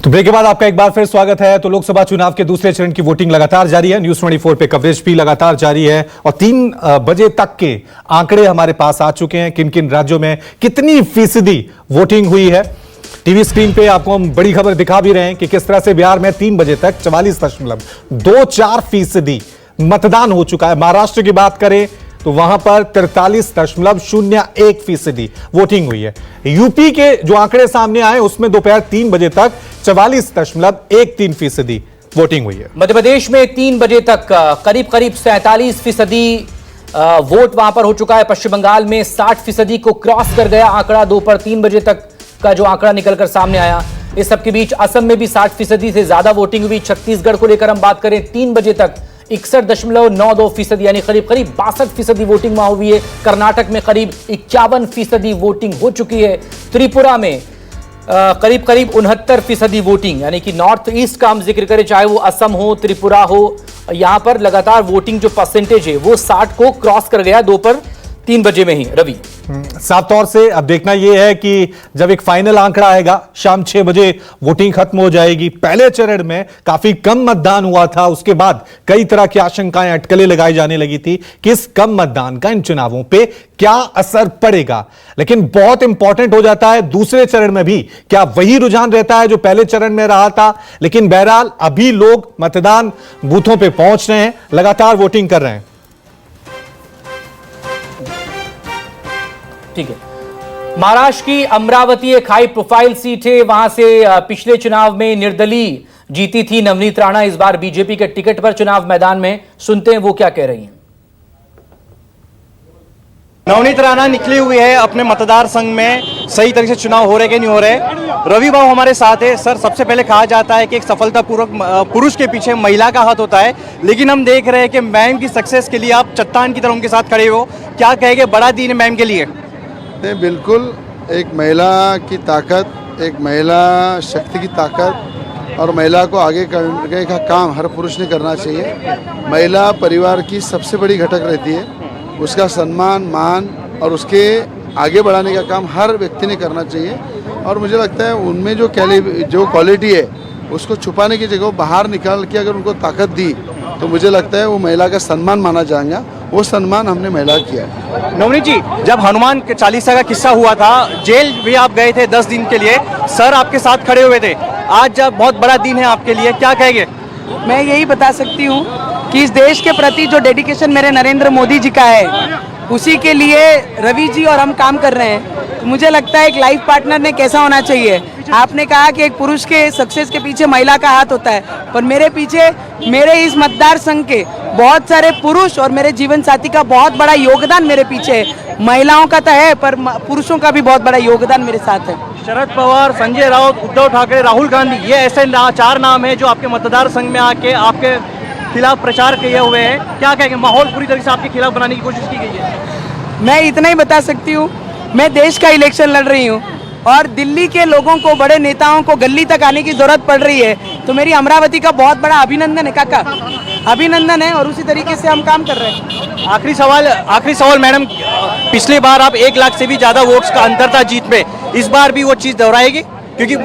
तो ब्रेक के बाद आपका एक बार फिर स्वागत है। तो लोकसभा चुनाव के दूसरे चरण की वोटिंग लगातार जारी है। न्यूज 24 पे कवरेज भी लगातार जारी है और 3 बजे तक के आंकड़े हमारे पास आ चुके हैं। किन किन राज्यों में कितनी फीसदी वोटिंग हुई है, टीवी स्क्रीन पे आपको हम बड़ी खबर दिखा भी रहे हैं कि किस तरह से बिहार में 3 बजे तक 44.24% मतदान हो चुका है। महाराष्ट्र की बात करें तो वहां पर 43.01% वोटिंग हुई है। यूपी के जो आंकड़े सामने आए उसमें दोपहर 3 बजे तक 44.13% वोटिंग हुई है। मध्य प्रदेश में 3 बजे तक करीब 47% वोट वहां पर हो चुका है। पश्चिम बंगाल में 60% को क्रॉस कर गया आंकड़ा। दोपहर 3 बजे तक का जो आंकड़ा निकलकर सामने आया। इस सबके बीच असम में भी 60% से ज्यादा वोटिंग हुई। छत्तीसगढ़ को लेकर हम बात करें 3 बजे तक 61.92% यानी करीब 62% वोटिंग वहां हुई है। कर्नाटक में करीब 51% वोटिंग हो चुकी है। त्रिपुरा में करीब 69% वोटिंग, यानी कि नॉर्थ ईस्ट का हम जिक्र करें, चाहे वो असम हो, त्रिपुरा हो, यहां पर लगातार वोटिंग जो परसेंटेज है वो 60 को क्रॉस कर गया दोपहर 3 बजे में ही। रवि, साफ तौर से अब देखना यह है कि जब एक फाइनल आंकड़ा आएगा शाम 6 बजे वोटिंग खत्म हो जाएगी। पहले चरण में काफी कम मतदान हुआ था, उसके बाद कई तरह की आशंकाएं, अटकलें लगाई जाने लगी थी कि इस कम मतदान का इन चुनावों पे क्या असर पड़ेगा। लेकिन बहुत इंपॉर्टेंट हो जाता है दूसरे चरण में भी क्या वही रुझान रहता है जो पहले चरण में रहा था। लेकिन बहरहाल अभी लोग मतदान बूथों पर पहुंच रहे हैं, लगातार वोटिंग कर रहे हैं। ठीक है, महाराष्ट्र की अमरावती एक हाई प्रोफाइल सीट है। वहां से पिछले चुनाव में निर्दलीय जीती थी नवनीत राणा, इस बार बीजेपी के टिकट पर चुनाव मैदान में। सुनते हैं वो क्या कह रही हैं। नवनीत राणा निकली हुई है अपने मतदार संघ में। सही तरह से चुनाव हो रहे कि नहीं हो रहे। रवि बाबू हमारे साथ है। सर, सबसे पहले कहा जाता है कि एक सफलतापूर्वक पुरुष के पीछे महिला का हाथ होता है, लेकिन हम देख रहे हैं कि मैम की सक्सेस के लिए आप चट्टान की तरह उनके साथ खड़े हो। क्या कहेंगे, बड़ा दिन है मैम के लिए? नहीं, बिल्कुल एक महिला की ताकत, एक महिला शक्ति की ताकत और महिला को आगे करने का काम हर पुरुष ने करना चाहिए। महिला परिवार की सबसे बड़ी घटक रहती है। उसका सम्मान, मान और उसके आगे बढ़ाने का काम हर व्यक्ति ने करना चाहिए। और मुझे लगता है उनमें जो क्वालिटी है उसको छुपाने की जगह बाहर निकाल के अगर उनको ताकत दी तो मुझे लगता है वो महिला का सम्मान माना जाएगा। वो सम्मान हमने महिला किया है। नवनीत जी, जब हनुमान चालीसा का किस्सा हुआ था, जेल भी आप गए थे 10 दिन के लिए, सर आपके साथ खड़े हुए थे। आज जब बहुत बड़ा दिन है आपके लिए, क्या कहेंगे? मैं यही बता सकती हूँ कि इस देश के प्रति जो डेडिकेशन मेरे नरेंद्र मोदी जी का है, उसी के लिए रवि जी और हम काम कर रहे हैं। तो मुझे लगता है एक लाइफ पार्टनर ने कैसा होना चाहिए। आपने कहा कि एक पुरुष के सक्सेस के पीछे महिला का हाथ होता है, पर मेरे पीछे, मेरे इस मतदार संघ के बहुत सारे पुरुष और मेरे जीवन साथी का बहुत बड़ा योगदान मेरे पीछे है। महिलाओं का तो है, पर पुरुषों का भी बहुत बड़ा योगदान मेरे साथ है। शरद पवार, संजय राउत, उद्धव ठाकरे, राहुल गांधी, ये ऐसे 4 नाम है जो आपके मतदार संघ में आके आपके खिलाफ प्रचार किए हुए हैं। क्या कहेंगे, माहौल पूरी तरह से आपके खिलाफ बनाने की कोशिश की गई है? मैं इतना ही बता सकती हूँ, मैं देश का इलेक्शन लड़ रही हूँ और दिल्ली के लोगों को, बड़े नेताओं को गली तक आने की जरूरत पड़ रही है। तो मेरी अमरावती का बहुत बड़ा अभिनंदन है काका, अभिनंदन है। और उसी तरीके से हम काम कर रहे हैं। आखिरी सवाल मैडम, पिछली बार आप 1 लाख से भी ज्यादा वोट्स का अंतर था जीत में, इस बार भी वो चीज दोहराएगी? क्योंकि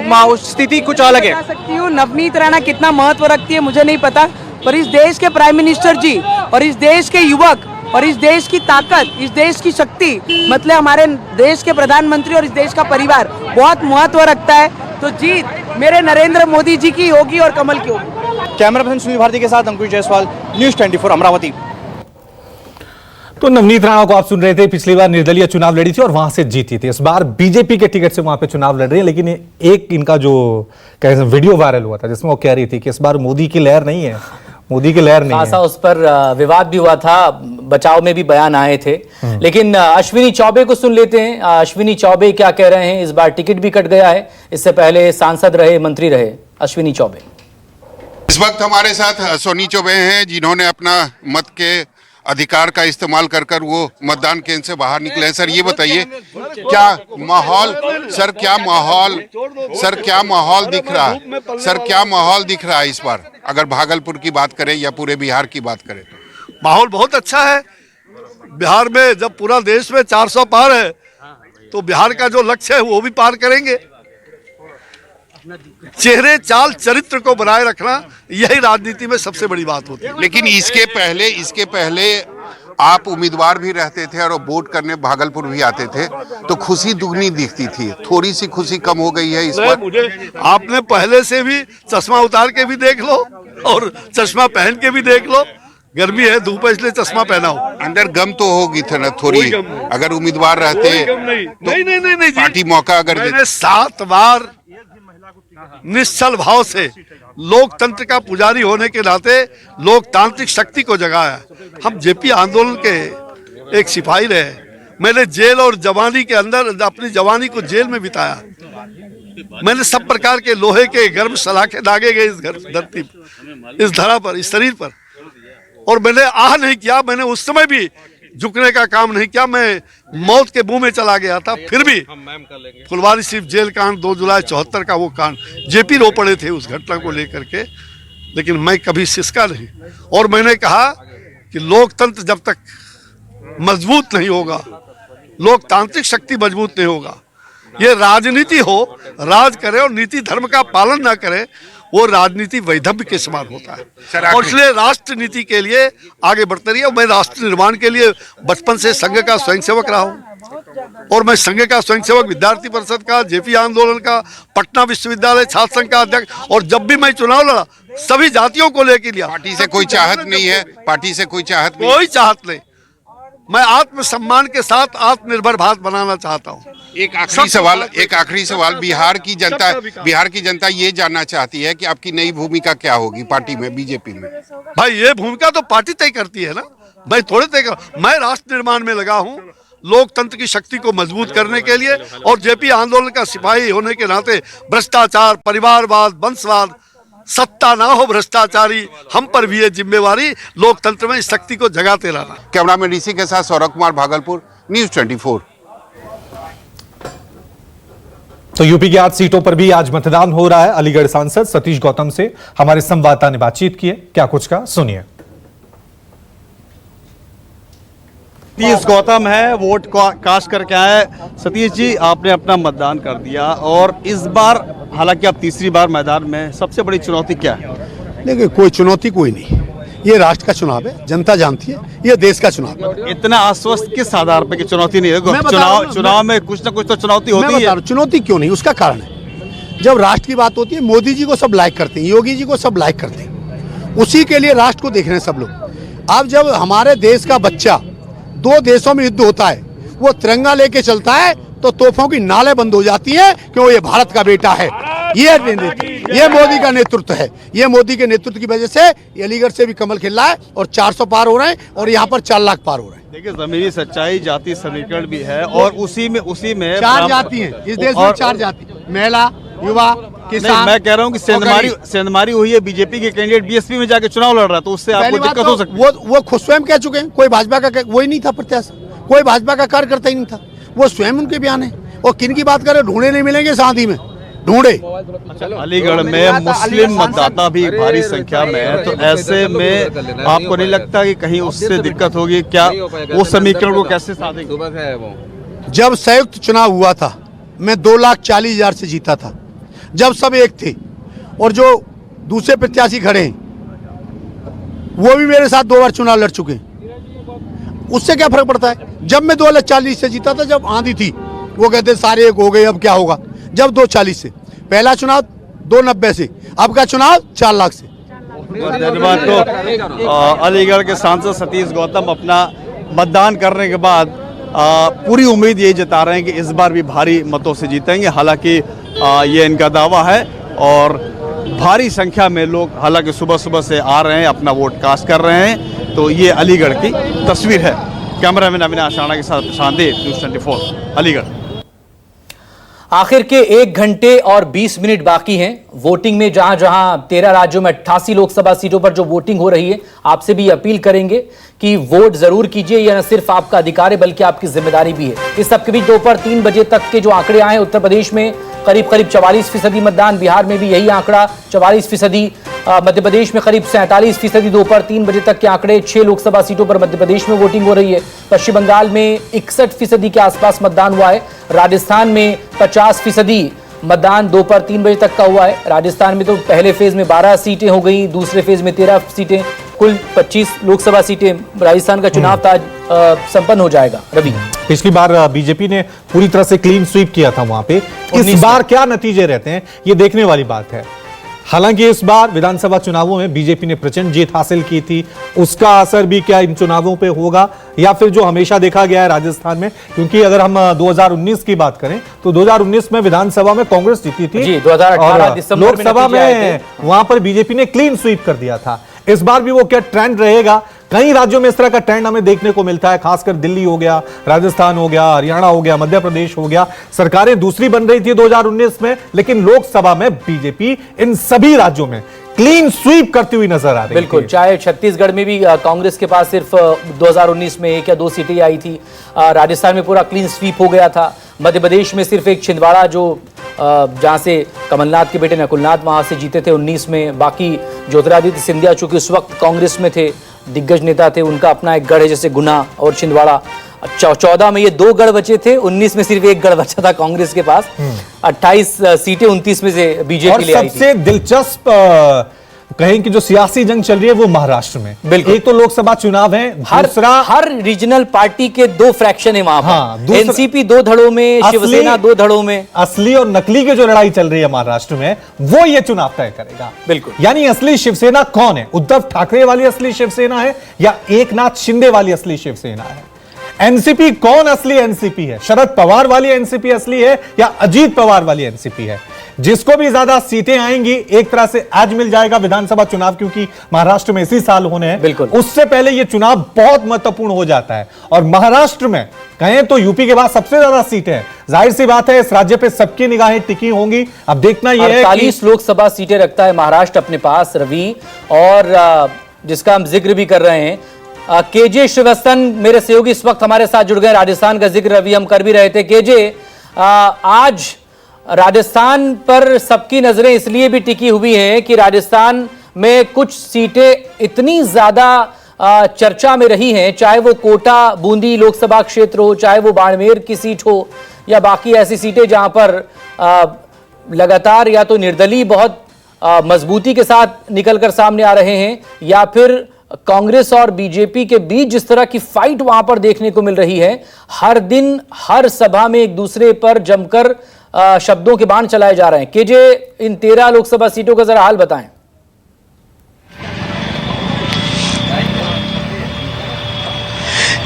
स्थिति कुछ अलग है। बता सकती हूँ नवनीत राणा कितना महत्व रखती है मुझे नहीं पता, पर इस देश के प्राइम मिनिस्टर जी और इस देश के युवक और इस देश की ताकत, इस देश की शक्ति, मतलब हमारे देश के प्रधानमंत्री और इस देश का परिवार बहुत महत्व रखता है। तो जीत मेरे नरेंद्र मोदी जी की होगी और कमल की होगी। कैमरा पर्सन सुनील भारती के साथ अंकुश जायसवाल, न्यूज 24 अमरावती। तो नवनीत राणा को आप सुन रहे थे, पिछली बार निर्दलीय चुनाव लड़ी थी और वहां से जीती थी। इस बार बीजेपी के टिकट से वहां पे चुनाव लड़ रही है। लेकिन एक इनका जो वीडियो वायरल हुआ था जिसमें वो कह रही थी कि इस बार मोदी की लहर नहीं है, मोदी की लहर नहीं है। खासा उस पर विवाद भी हुआ था, बचाव में भी बयान आए थे। लेकिन अश्विनी चौबे को सुन लेते हैं। अश्विनी चौबे क्या कह रहे हैं। इस बार टिकट भी कट गया है, इससे पहले सांसद रहे, मंत्री रहे। अश्विनी चौबे इस वक्त हमारे साथ सोनी चौबे हैं, जिन्होंने अपना मत के अधिकार का इस्तेमाल कर वो मतदान केंद्र से बाहर निकले हैं। सर, ये बताइए क्या माहौल दिख रहा है? सर, क्या माहौल दिख रहा है इस बार, अगर भागलपुर की बात करें या पूरे बिहार की बात करें? माहौल बहुत अच्छा है बिहार में। जब पूरा देश में 400 पार है तो बिहार का जो लक्ष्य है वो भी पार करेंगे। चेहरे चाल चरित्र को बनाए रखना, यही राजनीति में सबसे बड़ी बात होती है। लेकिन इसके पहले आप उम्मीदवार भी रहते थे और वोट करने भागलपुर भी आते थे, तो खुशी दुगनी दिखती थी। थोड़ी सी खुशी कम हो गई है इस बार। मुझे आपने पहले से भी चश्मा उतार के भी देख लो और चश्मा पहन के भी देख लो। गर्मी है, धूप है, इसलिए चश्मा पहना हो। अंदर गम तो होगी था ना थोड़ी, अगर उम्मीदवार रहते नहीं, पार्टी मौका अगर मैंने 7 बार निश्चल भाव से लोकतंत्र का पुजारी होने के नाते लोकतांत्रिक शक्ति को जगाया। हम जेपी आंदोलन के एक सिपाही रहे। मैंने जेल और जवानी के अंदर अपनी जवानी को जेल में बिताया। मैंने सब प्रकार के लोहे के गर्म सलाखे दागे गए इस धरती, इस धरा पर, इस शरीर पर, और मैंने आह नहीं किया। मैंने उस समय भी झुकने का काम नहीं किया। मैं मौत के मुंह में चला गया था, फिर भी फुलवारी सिर्फ जेल कांड 2 जुलाई 74 का वो कांड, जेपी रो पड़े थे उस घटना को लेकर के, लेकिन मैं कभी सिसका नहीं। और मैंने कहा कि लोकतंत्र जब तक मजबूत नहीं होगा, लोकतांत्रिक शक्ति मजबूत नहीं होगा, ये राजनीति हो, राज करे और नीति धर्म का पालन ना करे, वो राजनीति वैधव्य के समान होता है। और इसलिए राष्ट्र नीति के लिए आगे बढ़ते रहिए। मैं राष्ट्र निर्माण के लिए बचपन से संघ का स्वयंसेवक रहा हूँ, और मैं संघ का स्वयंसेवक, विद्यार्थी परिषद का, जेपी आंदोलन का, पटना विश्वविद्यालय छात्र संघ का अध्यक्ष, और जब भी मैं चुनाव लड़ा सभी जातियों को लेकर लिया। पार्टी से कोई चाहत नहीं है, पार्टी से कोई चाहत नहीं, कोई चाहत नहीं। मैं आत्मसम्मान के साथ आत्मनिर्भर भारत बनाना चाहता हूँ। एक आखिरी सवाल बिहार की जनता ये जानना चाहती है कि आपकी नई भूमिका क्या होगी पार्टी में, बीजेपी में। भाई ये भूमिका तो पार्टी तय करती है ना, मैं थोड़े तय कर। मैं राष्ट्र निर्माण में लगा हूँ, लोकतंत्र की शक्ति को मजबूत करने के लिए, और जेपी आंदोलन का सिपाही होने के नाते भ्रष्टाचार, परिवारवाद, वंशवाद, सत्ता ना हो भ्रष्टाचारी, हम पर भी ये जिम्मेवारी लोकतंत्र में इस शक्ति को जगाते रहना। कैमरामैन ऋषि के साथ सौरभ कुमार, भागलपुर, न्यूज़ 24। तो यूपी की 8 सीटों पर भी आज मतदान हो रहा है। अलीगढ़ सांसद सतीश गौतम से हमारे संवाददाता ने बातचीत की है, क्या कुछ कहा सुनिए। सतीश गौतम है, वोट कास्ट करके आए। सतीश जी, आपने अपना मतदान कर दिया और इस बार हालांकि आप तीसरी बार मैदान में, सबसे बड़ी चुनौती क्या है? देखिए, कोई चुनौती कोई नहीं, ये राष्ट्र का चुनाव है, जनता जानती है, ये देश का चुनाव है। इतना आश्वस्त किस आधार पर कि चुनौती नहीं है? चुनाव में कुछ ना कुछ तो चुनौती होती है। चुनौती क्यों नहीं, उसका कारण है, जब राष्ट्र की बात होती है, मोदी जी को सब लाइक करते हैं, योगी जी को सब लाइक करते हैं, उसी के लिए राष्ट्र को देख रहे हैं सब लोग। अब जब हमारे देश का बच्चा 2 देशों में युद्ध होता है, वो तिरंगा लेके चलता है तो तोपों की नालें बंद हो जाती हैं, क्यों? ये भारत का बेटा है, ये मोदी का नेतृत्व है। ये मोदी के नेतृत्व की वजह से अलीगढ़ से भी कमल खिल रहा है और 400 पार हो रहे हैं और यहाँ पर 4 लाख पार हो रहे हैं। देखिए, जमीनी सच्चाई, जाति समीकरण भी है और उसी में 4 जाति हैं इस देश में, 4 जाति, महिला, युवा, किसान। मैं कह रहा हूँ कि सेंधमारी हुई है, बीजेपी के कैंडिडेट बीएसपी में जाके चुनाव लड़ रहा है, तो उससे आपको दिक्कत हो सकती है। वो खुद स्वयं कह चुके हैं, कोई भाजपा का वही नहीं था प्रत्याशी, कोई भाजपा का कार्यकर्ता ही नहीं था, वो स्वयं उनके बयान है। और किन की बात करें, ढूंढे नहीं मिलेंगे शादी में, ढूंढे। अलीगढ़ में मुस्लिम मतदाता भी भारी संख्या में है, तो ऐसे में आपको नहीं लगता कि कहीं उससे दिक्कत होगी? क्या वो समीकरण को कैसे साधेंगे? जब संयुक्त चुनाव हुआ था, मैं 2,40,000 से जीता था, जब सब एक थे, और जो दूसरे प्रत्याशी खड़े हैं वो भी मेरे साथ 2 बार चुनाव लड़ चुके हैं, उससे क्या फर्क पड़ता है? जब मैं 2,40,000 से जीता था, जब आंधी थी, वो कहते सारे एक हो गए, अब क्या होगा? जब 2,40,000 से पहला चुनाव, 2,90,000 से, अब का चुनाव 4 लाख से। धन्यवाद। तो अलीगढ़ के सांसद सतीश गौतम अपना मतदान करने के बाद पूरी उम्मीद यही जता रहे हैं कि इस बार भी भारी मतों से जीतेंगे। हालांकि ये इनका दावा है और भारी संख्या में लोग हालांकि सुबह सुबह से आ रहे हैं, अपना वोट कास्ट कर रहे हैं। तो ये अलीगढ़ की तस्वीर है। कैमरामैन अविनाश राणा के साथ प्रशांत देव, न्यूज़ 24, अलीगढ़। आखिर के 1 घंटे और 20 मिनट बाकी हैं वोटिंग में। जहां जहां 13 राज्यों में 88 लोकसभा सीटों पर जो वोटिंग हो रही है, आपसे भी अपील करेंगे कि वोट जरूर कीजिए। यह न सिर्फ आपका अधिकार है बल्कि आपकी जिम्मेदारी भी है। इस सबके बीच दोपहर 3 बजे तक के जो आंकड़े आए, उत्तर प्रदेश में करीब 44% मतदान, बिहार में भी यही आंकड़ा 44%, मध्य प्रदेश में करीब 47%। दोपहर 3 बजे तक के आंकड़े, 6 लोकसभा सीटों पर मध्य प्रदेश में वोटिंग हो रही है। पश्चिम बंगाल में 61% के आसपास मतदान हुआ है। राजस्थान में 50% मतदान दोपहर 3 बजे तक का हुआ है। राजस्थान में तो पहले फेज में 12 सीटें हो गई, दूसरे फेज में 13 सीटें, कुल 25 लोकसभा सीटें राजस्थान का चुनाव आज संपन्न हो जाएगा। रवि, पिछली बार बीजेपी ने पूरी तरह से क्लीन स्वीप किया था वहां पे, इस बार क्या नतीजे रहते हैं ये देखने वाली बात है। हालांकि इस बार विधानसभा चुनावों में बीजेपी ने प्रचंड जीत हासिल की थी, उसका असर भी क्या इन चुनावों पे होगा या फिर जो हमेशा देखा गया है राजस्थान में, क्योंकि अगर हम 2019 की बात करें तो 2019 में विधानसभा में कांग्रेस जीती थी जी, 2018 दिसंबर में लोकसभा नतीजे आए में थे। वहां पर बीजेपी ने क्लीन स्वीप कर दिया था। इस बार भी वो क्या ट्रेंड रहेगा? कई राज्यों में इस तरह का ट्रेंड हमें देखने को मिलता है, खासकर दिल्ली हो गया, राजस्थान हो गया, हरियाणा हो गया, मध्य प्रदेश हो गया। सरकारें दूसरी बन रही थी 2019 में, लेकिन लोकसभा में बीजेपी इन सभी राज्यों में क्लीन स्वीप करती हुई नजर आ रही है। बिल्कुल, चाहे छत्तीसगढ़ में भी कांग्रेस के पास सिर्फ 2019 में 1 या 2 सीटें आई थी, राजस्थान में पूरा क्लीन स्वीप हो गया था, मध्य प्रदेश में सिर्फ एक छिंदवाड़ा जो जहां से कमलनाथ के बेटे नकुलनाथ वहां से जीते थे 19 में, बाकी ज्योतिरादित्य सिंधिया चूंकि उस वक्त कांग्रेस में थे, दिग्गज नेता थे, उनका अपना एक गढ़ है जैसे गुना और छिंदवाड़ा। 14 में ये 2 गढ़ बचे थे, 19 में सिर्फ 1 गढ़ बचा था कांग्रेस के पास, 28 सीटें 29 में से बीजेपी ले आई थी। सबसे दिलचस्प कहें कि जो सियासी जंग चल रही है वो महाराष्ट्र में। बिल्कुल, एक तो लोकसभा चुनाव है, दूसरा हर रीजनल पार्टी के 2 फ्रैक्शन है वहां पर। एनसीपी 2 धड़ों में, शिवसेना 2 धड़ों में। असली और नकली की जो लड़ाई चल रही है महाराष्ट्र में, वो ये चुनाव तय करेगा। बिल्कुल, यानी असली शिवसेना कौन है? उद्धव ठाकरे वाली असली शिवसेना है या एकनाथ शिंदे वाली असली शिवसेना है? एनसीपी कौन असली एनसीपी है? शरद पवार वाली एनसीपी असली है या अजीत पवार वाली एनसीपी है? जिसको भी ज्यादा सीटें आएंगी एक तरह से आज मिल जाएगा विधानसभा चुनाव, क्योंकि महाराष्ट्र में इसी साल होने हैं। बिल्कुल, उससे पहले यह चुनाव बहुत महत्वपूर्ण हो जाता है। और महाराष्ट्र में कहें तो यूपी के बाद सबसे ज्यादा सीटें हैं। जाहिर सी बात है इस राज्य पे सबकी निगाहें टिकी होंगी। अब देखना यह है 48 लोकसभा सीटें रखता है महाराष्ट्र अपने पास, रवि, और जिसका हम जिक्र भी कर रहे हैं, केजे श्रीवास्तव मेरे सहयोगी इस वक्त हमारे साथ जुड़ गए। राजस्थान का जिक्र रवि हम कर भी रहे थे। केजे, आज राजस्थान पर सबकी नजरें इसलिए भी टिकी हुई हैं कि राजस्थान में कुछ सीटें इतनी ज्यादा चर्चा में रही हैं, चाहे वो कोटा बूंदी लोकसभा क्षेत्र हो, चाहे वो बाड़मेर की सीट हो, या बाकी ऐसी सीटें जहां पर लगातार या तो निर्दलीय बहुत मजबूती के साथ निकलकर सामने आ रहे हैं, या फिर कांग्रेस और बीजेपी के बीच जिस तरह की फाइट वहां पर देखने को मिल रही है। हर दिन हर सभा में एक दूसरे पर जमकर शब्दों के बाण चलाए जा रहे हैं। केजे, इन 13 लोकसभा सीटों का जरा हाल बताएं।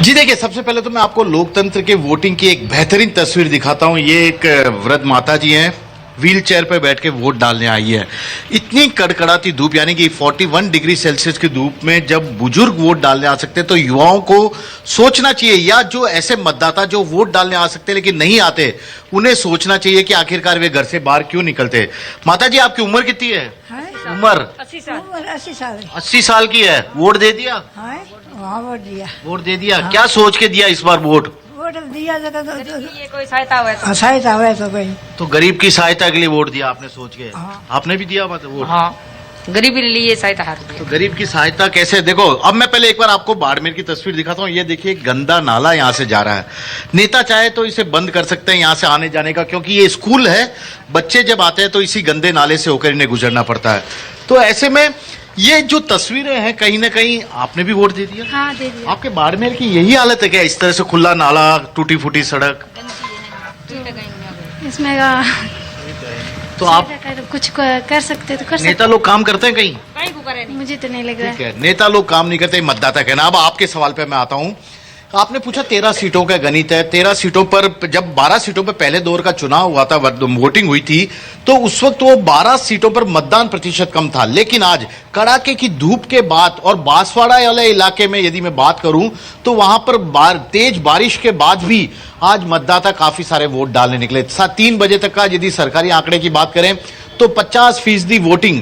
जी देखिए, सबसे पहले तो मैं आपको लोकतंत्र के वोटिंग की एक बेहतरीन तस्वीर दिखाता हूं। ये एक वृद्ध माता जी हैं, व्हील चेयर पर बैठ के वोट डालने आई है। इतनी कड़कड़ाती धूप, यानी कि 41 डिग्री सेल्सियस की धूप में जब बुजुर्ग वोट डालने आ सकते हैं तो युवाओं को सोचना चाहिए, या जो ऐसे मतदाता जो वोट डालने आ सकते हैं लेकिन नहीं आते, उन्हें सोचना चाहिए कि आखिरकार वे घर से बाहर क्यों निकलते। माता जी, आपकी उम्र कितनी है? उम्र 80 साल की है। वोट दे दिया? वोट दे दिया। क्या सोच के दिया इस बार वोट? वोट दिया ये कोई सहायता हुआ तो कोई तो गरीब की सहायता के लिए वोट दिया आपने सोच के। आपने भी दिया मतलब वोट? हाँ, गरीबी के लिए सहायता है। तो गरीब की सहायता कैसे? देखो, अब मैं पहले एक बार आपको बाड़मेर की तस्वीर दिखाता हूँ। ये देखिए, गंदा नाला यहाँ से जा रहा है। नेता चाहे तो इसे बंद कर सकते हैं यहाँ से आने जाने का, क्योंकि ये स्कूल है, बच्चे जब आते हैं तो इसी गंदे नाले से होकर इन्हें गुजरना पड़ता है। तो ऐसे में ये जो तस्वीरें हैं, कहीं ना कहीं आपने भी वोट दे दिया? हाँ, दे दिया। आपके बाड़मेर की यही हालत है क्या? इस तरह से खुला नाला, टूटी फूटी सड़क? इसमें तो आप कुछ कर सकते तो कर सकते। नेता लोग काम करते हैं कहीं? मुझे तो नहीं लग रहा है। नेता लोग काम नहीं करते, मतदाता कहना। अब आपके सवाल पे मैं आता हूँ। आपने पूछा 13 सीटों का गणित है। 13 सीटों पर जब 12 सीटों पर पहले दौर का चुनाव हुआ था, वोटिंग हुई थी, तो उस वक्त वो 12 सीटों पर मतदान प्रतिशत कम था। लेकिन आज कड़ाके की धूप के बाद और बांसवाड़ा वाले इलाके में यदि मैं बात करूं तो वहां पर तेज बारिश के बाद भी आज मतदाता काफी सारे वोट डालने निकले। 3 बजे तक का यदि सरकारी आंकड़े की बात करें तो तो 50% वोटिंग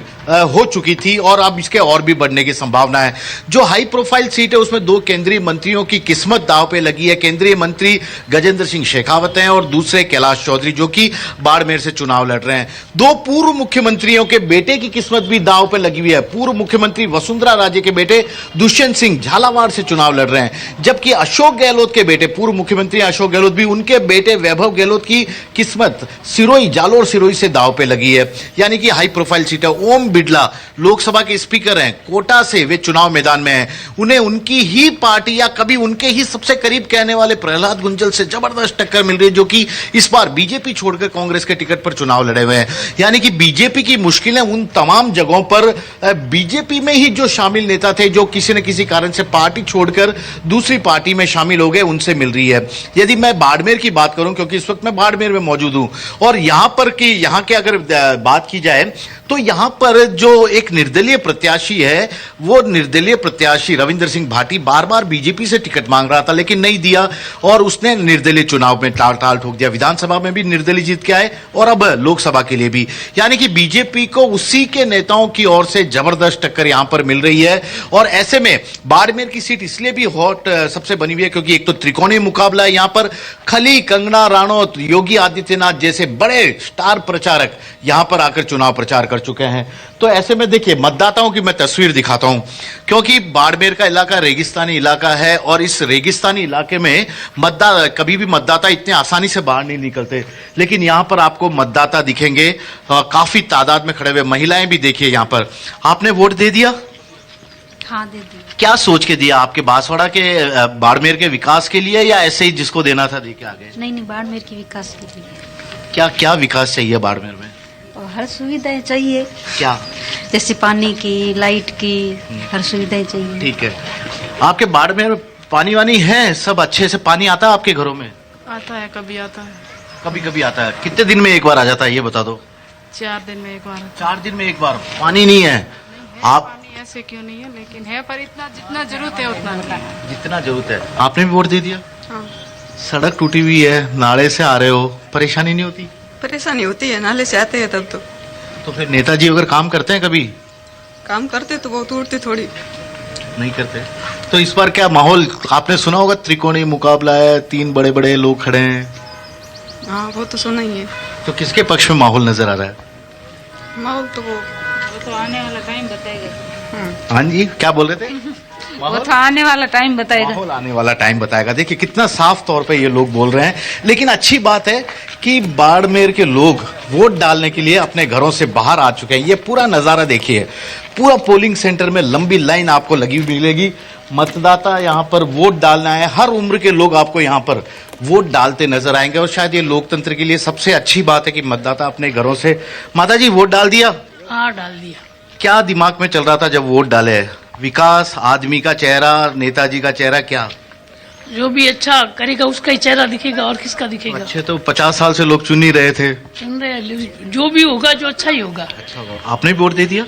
हो चुकी थी और अब इसके और भी बढ़ने की संभावना है। जो हाई प्रोफाइल सीट है उसमें 2 केंद्रीय मंत्रियों की किस्मत दांव पे लगी है। केंद्रीय मंत्री गजेंद्र सिंह शेखावत हैं और दूसरे कैलाश चौधरी जो कि बाड़मेर से चुनाव लड़ रहे हैं। 2 पूर्व मुख्यमंत्रियों के बेटे की किस्मत भी दांव पे लगी हुई है। पूर्व मुख्यमंत्री वसुंधरा राजे के बेटे दुष्यंत सिंह झालावाड़ से चुनाव लड़ रहे हैं, जबकि अशोक गहलोत के बेटे, पूर्व मुख्यमंत्री अशोक गहलोत भी, उनके बेटे वैभव गहलोत की किस्मत सिरोही, जालोर सिरोही से दांव पे लगी है। यानी कि हाई प्रोफाइल सीट है। ओम बिड़ला लोकसभा के स्पीकर हैं, कोटा से वे चुनाव मैदान में हैं। उन्हें उनकी ही पार्टी या कभी उनके ही सबसे करीब कहने वाले प्रहलाद गुंजल से जबरदस्त टक्कर मिल रही है, जो कि इस बार बीजेपी छोड़कर कांग्रेस के टिकट पर चुनाव लड़े हुए हैं। यानी कि बीजेपी की मुश्किलें उन तमाम जगहों पर बीजेपी में ही जो शामिल नेता थे, जो किसी न किसी कारण से पार्टी छोड़कर दूसरी पार्टी में शामिल हो गए, उनसे मिल रही है। यदि मैं बाड़मेर की बात करूं, क्योंकि इस वक्त मैं बाड़मेर में मौजूद हूं, और यहां पर की यहां के अगर बात की जाए तो यहां पर जो एक निर्दलीय प्रत्याशी है, वो निर्दलीय प्रत्याशी रविंद्र सिंह भाटी बार बार बीजेपी से टिकट मांग रहा था लेकिन नहीं दिया और उसने निर्दलीय चुनाव में टाल ठोक दिया। विधानसभा में भी निर्दलीय जीत के आए और अब लोकसभा के लिए भी। यानी कि बीजेपी को उसी के नेताओं की ओर से जबरदस्त टक्कर यहां पर मिल रही है। और ऐसे में बाड़मेर की सीट इसलिए भी हॉट सबसे बनी हुई है क्योंकि एक तो त्रिकोणीय मुकाबला है। यहां पर खली, कंगना राणौत, योगी आदित्यनाथ जैसे बड़े स्टार प्रचारक यहां पर आकर चुनाव प्रचार कर चुके हैं। तो ऐसे में देखिए, मतदाताओं की मैं तस्वीर दिखाता हूं, क्योंकि बाड़मेर का इलाका रेगिस्तानी इलाका है और इस रेगिस्तानी इलाके में कभी भी मतदाता इतने आसानी से बाहर नहीं निकलते, लेकिन यहां पर आपको मतदाता दिखेंगे काफी तादाद में खड़े हुए। महिलाएं भी देखिए यहां पर। आपने वोट दे दिया? हाँ, दे दी। क्या सोच के दिया? आपके बांसवाड़ा के बाड़मेर के विकास के लिए या ऐसे ही जिसको देना था दे के आ गए? नहीं, बाड़मेर के विकास के लिए। क्या क्या विकास चाहिए बाड़मेर में? और हर सुविधाएं चाहिए, क्या? जैसे पानी की, लाइट की, हर सुविधाएं चाहिए। ठीक है। आपके बाड़मेर में पानी वानी है? सब अच्छे से पानी आता है आपके घरों में? आता है, कभी आता है, कभी कभी आता है। कितने दिन में एक बार आ जाता है ये बता दो? 4 दिन में एक बार। 4 दिन में एक बार पानी नहीं है? आप पानी ऐसे क्यों नहीं है, लेकिन है, पर इतना जितना जरूरत है उतना नहीं। जितना जरूरत है। आपने भी वोट दे दिया? हाँ। सड़क टूटी हुई है, नाले से आ रहे हो, परेशानी नहीं होती? परेशानी होती है, नाले से आते हैं तब तो फिर नेताजी अगर काम करते हैं, कभी काम करते तो वो तोड़ते थोड़ी नहीं करते। तो इस बार क्या माहौल? आपने सुना होगा त्रिकोणीय मुकाबला है, 3 बड़े बड़े लोग खड़े हैं। हाँ, वो तो सुना ही है। तो किसके पक्ष में माहौल नजर आ रहा है? माहौल तो वो तो आने वाला टाइम बताएगा। हाँ जी, क्या बोल रहे थे? वो तो आने वाला टाइम बताएगा। माहौल आने वाला टाइम बताएगा। देखिए कितना साफ तौर पे ये लोग बोल रहे हैं। लेकिन अच्छी बात है कि बाड़मेर के लोग वोट डालने के लिए अपने घरों से बाहर आ चुके हैं। ये पूरा नजारा देखिए, पूरा पोलिंग सेंटर में लंबी लाइन आपको लगी हुई मिलेगी। मतदाता यहाँ पर वोट डालना है, हर उम्र के लोग आपको यहाँ पर वोट डालते नजर आएंगे और शायद ये लोकतंत्र के लिए सबसे अच्छी बात है कि मतदाता अपने घरों से। माता जी, वोट डाल दिया? हाँ, डाल दिया। क्या दिमाग में चल रहा था जब वोट डाले? विकास, आदमी का चेहरा, नेताजी का चेहरा, क्या? जो भी अच्छा करेगा उसका ही चेहरा दिखेगा, और किसका दिखेगा? अच्छे तो 50 साल से लोग चुन ही रहे थे। चुन रहे, जो भी होगा जो अच्छा ही होगा। आपने भी वोट दे दिया?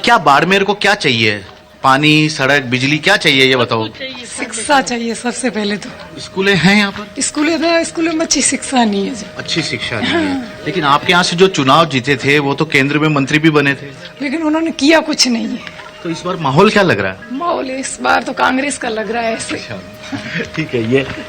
क्या बाड़मेर को क्या चाहिए? पानी, सड़क, बिजली, क्या चाहिए ये बताओ? शिक्षा चाहिए सबसे पहले तो। स्कूलें हैं यहाँ पर? स्कूलों में अच्छी शिक्षा नहीं है। अच्छी शिक्षा नहीं है। लेकिन आपके यहाँ से जो चुनाव जीते थे वो तो केंद्र में मंत्री भी बने थे, लेकिन उन्होंने किया कुछ नहीं है। तो इस बार माहौल क्या लग रहा है? माहौल इस बार तो कांग्रेस का लग रहा है ऐसे। ठीक है,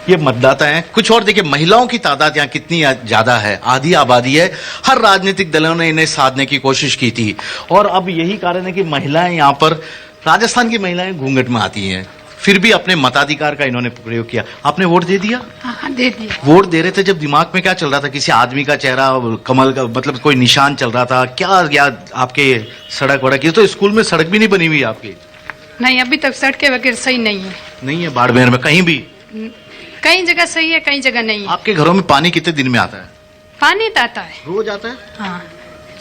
ये मतदाता हैं। कुछ और देखिए, महिलाओं की तादाद यहाँ कितनी ज्यादा है, आधी आबादी है। हर राजनीतिक दलों ने इन्हें साधने की कोशिश की थी और अब यही कारण है कि महिलाएं यहाँ पर, राजस्थान की महिलाएं घूंघट में आती हैं, फिर भी अपने मताधिकार का इन्होंने प्रयोग किया। आपने वोट दे दिया? हाँ, दे दिया। वोट दे रहे थे जब दिमाग में क्या चल रहा था? किसी आदमी का चेहरा, कमल का, मतलब कोई निशान चल रहा था क्या? या आपके सड़क वड़क की? तो स्कूल में सड़क भी नहीं बनी हुई आपकी? नहीं, अभी तक सड़कें वगैरह सही नहीं है। नहीं है बाड़मेर में कहीं भी? कई जगह सही है, कई जगह नहीं है। आपके घरों में पानी कितने दिन में आता है? पानी तो आता है, रोज आता है। हाँ,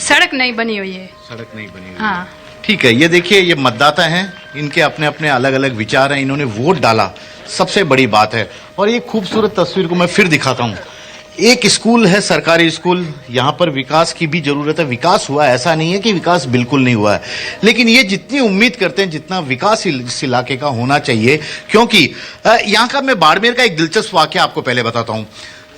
सड़क नहीं बनी हुई है। सड़क नहीं बनी हुई। हाँ, ठीक है। ये देखिए, ये मतदाता हैं, इनके अपने अपने अलग अलग विचार हैं, इन्होंने वोट डाला, सबसे बड़ी बात है। और ये खूबसूरत तस्वीर को मैं फिर दिखाता हूँ। एक स्कूल है, सरकारी स्कूल, यहाँ पर विकास की भी जरूरत है। विकास हुआ, ऐसा नहीं है कि विकास बिल्कुल नहीं हुआ है, लेकिन ये जितनी उम्मीद करते हैं जितना विकास इस इलाके का होना चाहिए, क्योंकि यहाँ का, मैं बाड़मेर का एक दिलचस्प वाकया आपको पहले बताता हूँ।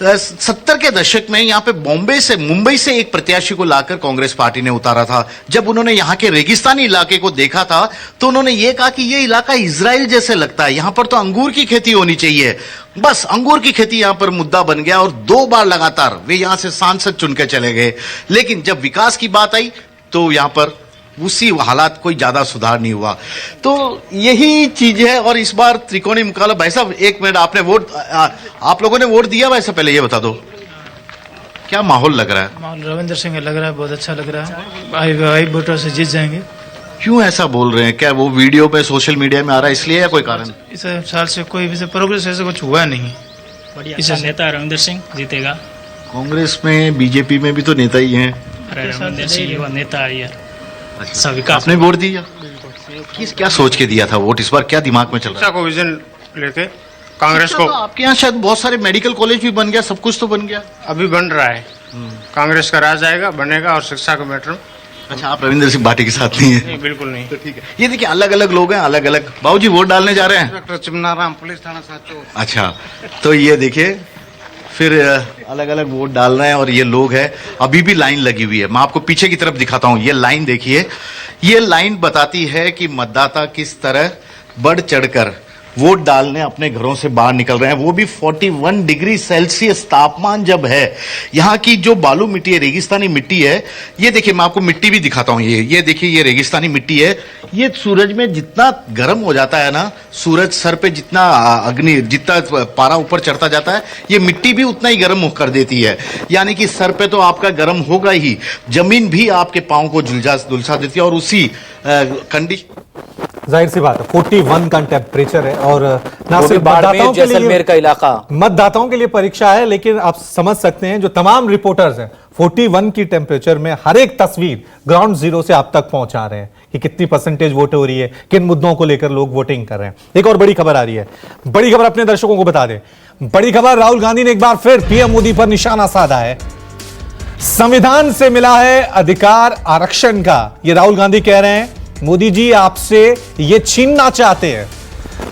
70 के दशक में यहाँ पे मुंबई से एक प्रत्याशी को लाकर कांग्रेस पार्टी ने उतारा था। जब उन्होंने यहाँ के रेगिस्तानी इलाके को देखा था तो उन्होंने ये कहा कि ये इलाका इजराइल जैसे लगता है, यहाँ पर तो अंगूर की खेती होनी चाहिए। बस अंगूर की खेती यहाँ पर मुद्दा बन गया और 2 बार लगातार वे यहाँ से सांसद चुन के चले गए। लेकिन जब विकास की बात आई तो यहाँ पर उसी हालात कोई ज्यादा सुधार नहीं हुआ। तो यही चीज है। और इस बार त्रिकोणीय मुकाबला। भाई साहब, 1 मिनट, आपने आप लोगों ने वोट दिया भाई साहब, पहले ये बता दो क्या माहौल लग रहा है? माहौल रविंद्र सिंह लग रहा है, बहुत अच्छा लग रहा है। भाई वोटर से जीत जाएंगे। क्यों ऐसा बोल रहे हैं? क्या वो वीडियो पे सोशल मीडिया में आ रहा है इसलिए या कोई कारण? इस साल से कोई प्रोग्रेस ऐसा कुछ हुआ नहीं। बढ़िया नेता रविंद्र सिंह जीतेगा। कांग्रेस में बीजेपी में भी तो नेता ही हैं। रविंद्र सिंह वो नेता है यार। अच्छा, आपने वोट दिया? क्या सोच के दिया था वोट? इस बार क्या दिमाग में चल रहा है? को विजन लेके कांग्रेस को। आपके यहाँ शायद बहुत सारे मेडिकल कॉलेज भी बन गया, सब कुछ तो बन गया। अभी बन रहा है। कांग्रेस का राज आएगा, बनेगा। और शिक्षा के मैटर। अच्छा, आप रविंद्र सिंह भाटी के साथ नहीं है? नहीं, बिल्कुल नहीं। तो ठीक है। ये देखिए, अलग अलग लोग हैं, अलग अलग। बाबूजी वोट डालने जा रहे हैं? डॉक्टर चिमनाराम, पुलिस थाना साचो। अच्छा, तो ये देखिए फिर अलग अलग वोट डाल रहे हैं और ये लोग हैं। अभी भी लाइन लगी हुई है। मैं आपको पीछे की तरफ दिखाता हूं। ये लाइन देखिए, ये लाइन बताती है कि मतदाता किस तरह बढ़ चढ़कर वोट डालने अपने घरों से बाहर निकल रहे हैं। वो भी 41 डिग्री सेल्सियस तापमान जब है। यहाँ की जो बालू मिट्टी है, रेगिस्तानी मिट्टी है, ये देखिए, मैं आपको मिट्टी भी दिखाता हूँ। ये देखिए, ये रेगिस्तानी मिट्टी है। ये सूरज में जितना गर्म हो जाता है ना, सूरज सर पे जितना जितना पारा ऊपर चढ़ता जाता है, ये मिट्टी भी उतना ही गर्म कर देती है। यानी कि सर पे तो आपका गर्म होगा ही, जमीन भी आपके पाँव को झुलसा देती है। और उसी कंडीशन, जाहिर सी बात है, 41 का टेम्परेचर है। और ना सिर्फ बाड़मेर जैसलमेर का इलाका मतदाताओं के लिए परीक्षा है, लेकिन आप समझ सकते हैं जो तमाम रिपोर्टर्स हैं 41 की टेम्परेचर में हर एक तस्वीर ग्राउंड जीरो से आप तक पहुंचा रहे हैं कि कितनी परसेंटेज वोट हो रही है, किन मुद्दों को लेकर लोग वोटिंग कर रहे हैं। एक और बड़ी खबर आ रही है, बड़ी खबर अपने दर्शकों को बता दें। बड़ी खबर, राहुल गांधी ने एक बार फिर पीएम मोदी पर निशाना साधा है। संविधान से मिला है अधिकार आरक्षण का, ये राहुल गांधी कह रहे हैं। मोदी जी आपसे ये छीनना चाहते हैं।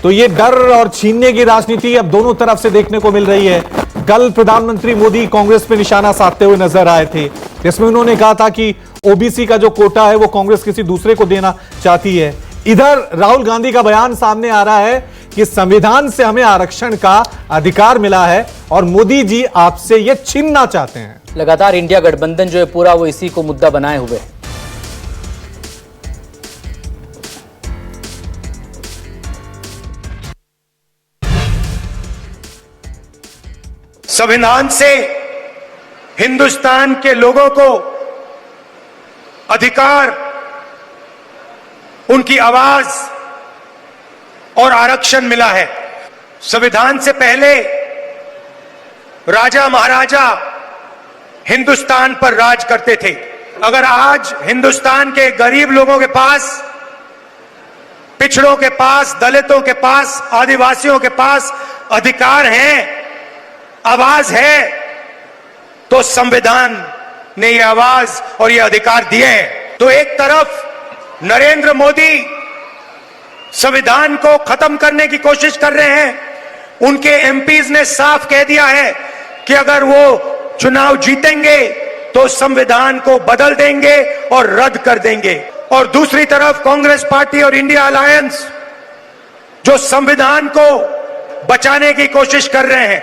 तो ये डर और छीनने की राजनीति अब दोनों तरफ से देखने को मिल रही है। कल प्रधानमंत्री मोदी कांग्रेस पे निशाना साधते हुए नजर आए थे, जिसमें उन्होंने कहा था कि ओबीसी का जो कोटा है वो कांग्रेस किसी दूसरे को देना चाहती है। इधर राहुल गांधी का बयान सामने आ रहा है कि संविधान से हमें आरक्षण का अधिकार मिला है और मोदी जी आपसे ये छीनना चाहते हैं। लगातार इंडिया गठबंधन जो है पूरा वो इसी को मुद्दा बनाए हुए है। संविधान से हिंदुस्तान के लोगों को अधिकार, उनकी आवाज और आरक्षण मिला है। संविधान से पहले राजा महाराजा हिंदुस्तान पर राज करते थे। अगर आज हिंदुस्तान के गरीब लोगों के पास, पिछड़ों के पास, दलितों के पास, आदिवासियों के पास अधिकार हैं, आवाज है, तो संविधान ने ये आवाज और ये अधिकार दिए हैं। तो एक तरफ नरेंद्र मोदी संविधान को खत्म करने की कोशिश कर रहे हैं। उनके एमपीज ने साफ कह दिया है कि अगर वो चुनाव जीतेंगे तो संविधान को बदल देंगे और रद्द कर देंगे। और दूसरी तरफ कांग्रेस पार्टी और इंडिया अलायंस जो संविधान को बचाने की कोशिश कर रहे हैं।